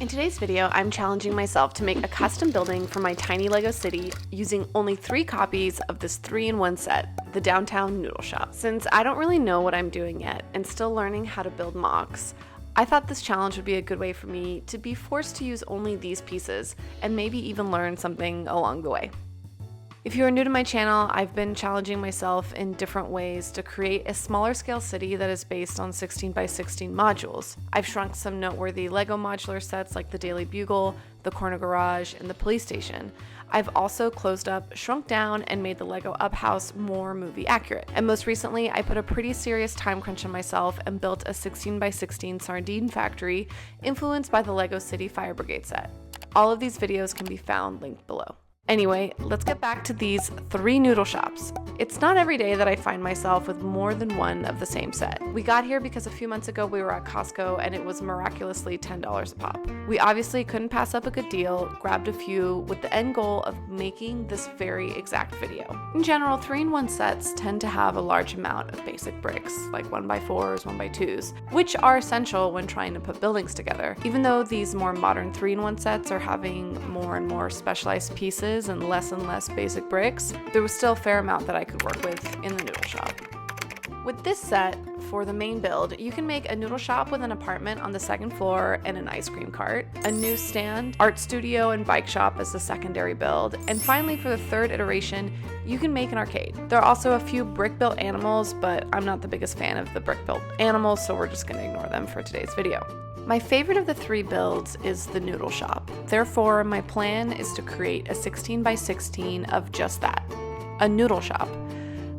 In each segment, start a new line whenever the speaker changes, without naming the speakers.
In today's video, I'm challenging myself to make a custom building for my tiny Lego city using only 3 copies of this 3-in-1 set, the Downtown Noodle Shop. Since I don't really know what I'm doing yet and still learning how to build mocks, I thought this challenge would be a good way for me to be forced to use only these pieces and maybe even learn something along the way. If you are new to my channel, I've been challenging myself in different ways to create a smaller scale city that is based on 16 by 16 modules. I've shrunk some noteworthy Lego modular sets like the Daily Bugle, the Corner Garage, and the police station. I've also closed up, shrunk down, and made the Lego Up House more movie accurate. And most recently, I put a pretty serious time crunch on myself and built a 16 by 16 Sardine factory influenced by the Lego City Fire Brigade set. All of these videos can be found linked below. Anyway, let's get back to these 3 noodle shops. It's not every day that I find myself with more than one of the same set. We got here because a few months ago we were at Costco and it was miraculously $10 a pop. We obviously couldn't pass up a good deal, grabbed a few with the end goal of making this very exact video. In general, 3-in-1 sets tend to have a large amount of basic bricks, like 1x4s, 1x2s, which are essential when trying to put buildings together. Even though these more modern 3-in-1 sets are having more and more specialized pieces and less basic bricks, there was still a fair amount that I could work with in the noodle shop. With this set, for the main build, you can make a noodle shop with an apartment on the 2nd floor and an ice cream cart, a newsstand, art studio, and bike shop as the secondary build, and finally for the 3rd iteration, you can make an arcade. There are also a few brick-built animals, but I'm not the biggest fan of the brick-built animals, so we're just going to ignore them for today's video. My favorite of the 3 builds is the noodle shop. Therefore, my plan is to create a 16 by 16 of just that, a noodle shop.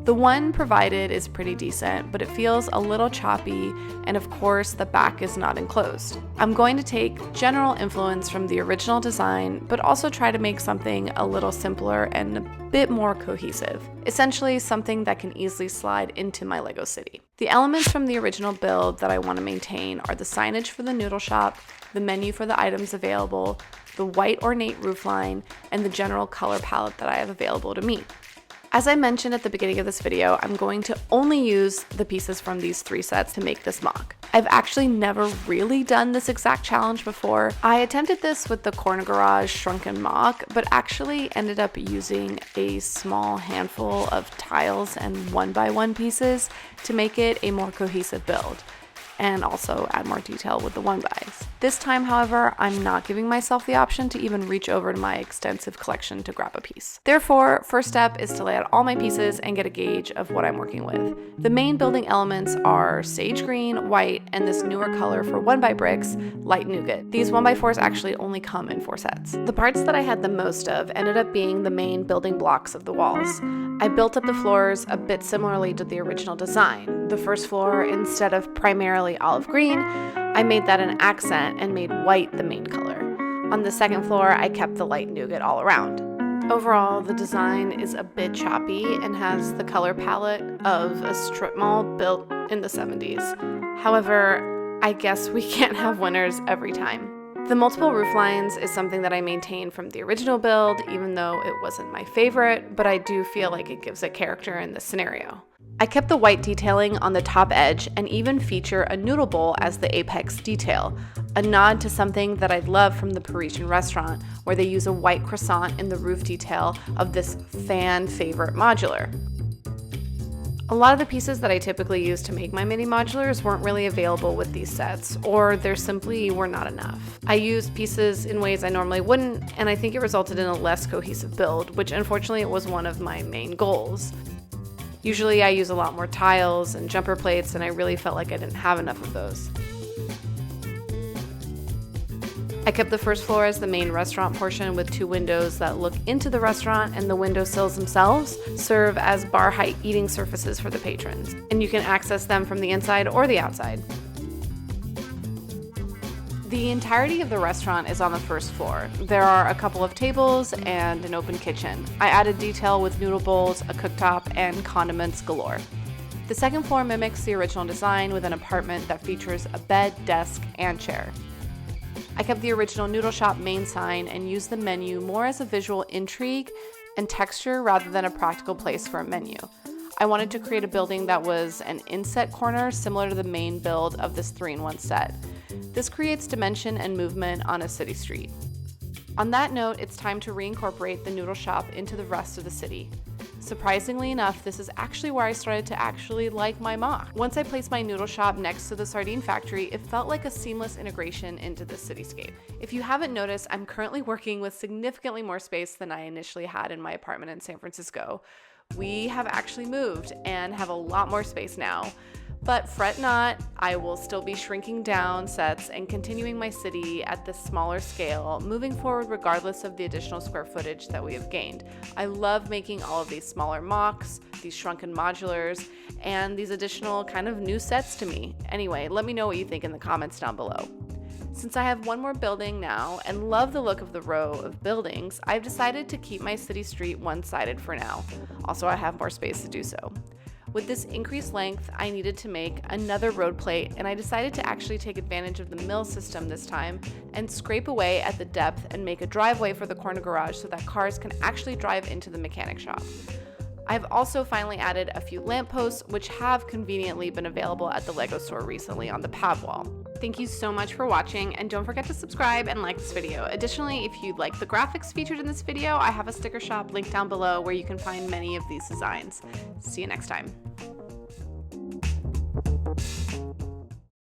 The one provided is pretty decent, but it feels a little choppy, and of course the back is not enclosed. I'm going to take general influence from the original design, but also try to make something a little simpler and a bit more cohesive. Essentially something that can easily slide into my Lego city. The elements from the original build that I want to maintain are the signage for the noodle shop, the menu for the items available, the white ornate roofline, and the general color palette that I have available to me. As I mentioned at the beginning of this video, I'm going to only use the pieces from these 3 sets to make this mock. I've actually never really done this exact challenge before. I attempted this with the Corner Garage shrunken mock, but actually ended up using a small handful of tiles and 1x1 pieces to make it a more cohesive build, and also add more detail with the 1x. This time, however, I'm not giving myself the option to even reach over to my extensive collection to grab a piece. Therefore, first step is to lay out all my pieces and get a gauge of what I'm working with. The main building elements are sage green, white, and this newer color for 1x bricks, light nougat. These 1x4s actually only come in 4 sets. The parts that I had the most of ended up being the main building blocks of the walls. I built up the floors a bit similarly to the original design. The first floor, instead of primarily olive green, I made that an accent and made white the main color. On the 2nd floor, I kept the light nougat all around. Overall, the design is a bit choppy and has the color palette of a strip mall built in the 70s. However, I guess we can't have winners every time. The multiple roof lines is something that I maintained from the original build, even though it wasn't my favorite, but I do feel like it gives it character in this scenario. I kept the white detailing on the top edge and even feature a noodle bowl as the apex detail, a nod to something that I'd love from the Parisian restaurant, where they use a white croissant in the roof detail of this fan favorite modular. A lot of the pieces that I typically use to make my mini modulars weren't really available with these sets, or there simply were not enough. I used pieces in ways I normally wouldn't, and I think it resulted in a less cohesive build, which unfortunately was one of my main goals. Usually I use a lot more tiles and jumper plates, and I really felt like I didn't have enough of those. I kept the first floor as the main restaurant portion with 2 windows that look into the restaurant, and the windowsills themselves serve as bar height eating surfaces for the patrons, and you can access them from the inside or the outside. The entirety of the restaurant is on the 1st floor. There are a couple of tables and an open kitchen. I added detail with noodle bowls, a cooktop, and condiments galore. The 2nd floor mimics the original design with an apartment that features a bed, desk, and chair. I kept the original noodle shop main sign and used the menu more as a visual intrigue and texture rather than a practical place for a menu. I wanted to create a building that was an inset corner similar to the main build of this 3-in-1 set. This creates dimension and movement on a city street. On that note, it's time to reincorporate the Noodle Shop into the rest of the city. Surprisingly enough, this is actually where I started to actually like my mock. Once I placed my Noodle Shop next to the Sardine factory, it felt like a seamless integration into the cityscape. If you haven't noticed, I'm currently working with significantly more space than I initially had in my apartment in San Francisco. We have actually moved and have a lot more space now. But fret not, I will still be shrinking down sets and continuing my city at this smaller scale, moving forward regardless of the additional square footage that we have gained. I love making all of these smaller mocks, these shrunken modulars, and these additional kind of new sets to me. Anyway, let me know what you think in the comments down below. Since I have one more building now and love the look of the row of buildings, I've decided to keep my city street one-sided for now. Also, I have more space to do so. With this increased length, I needed to make another road plate, and I decided to actually take advantage of the mill system this time and scrape away at the depth and make a driveway for the corner garage so that cars can actually drive into the mechanic shop. I've also finally added a few lampposts, which have conveniently been available at the Lego store recently on the pad wall. Thank you so much for watching, and don't forget to subscribe and like this video. Additionally, if you like the graphics featured in this video, I have a sticker shop linked down below where you can find many of these designs. See you next time.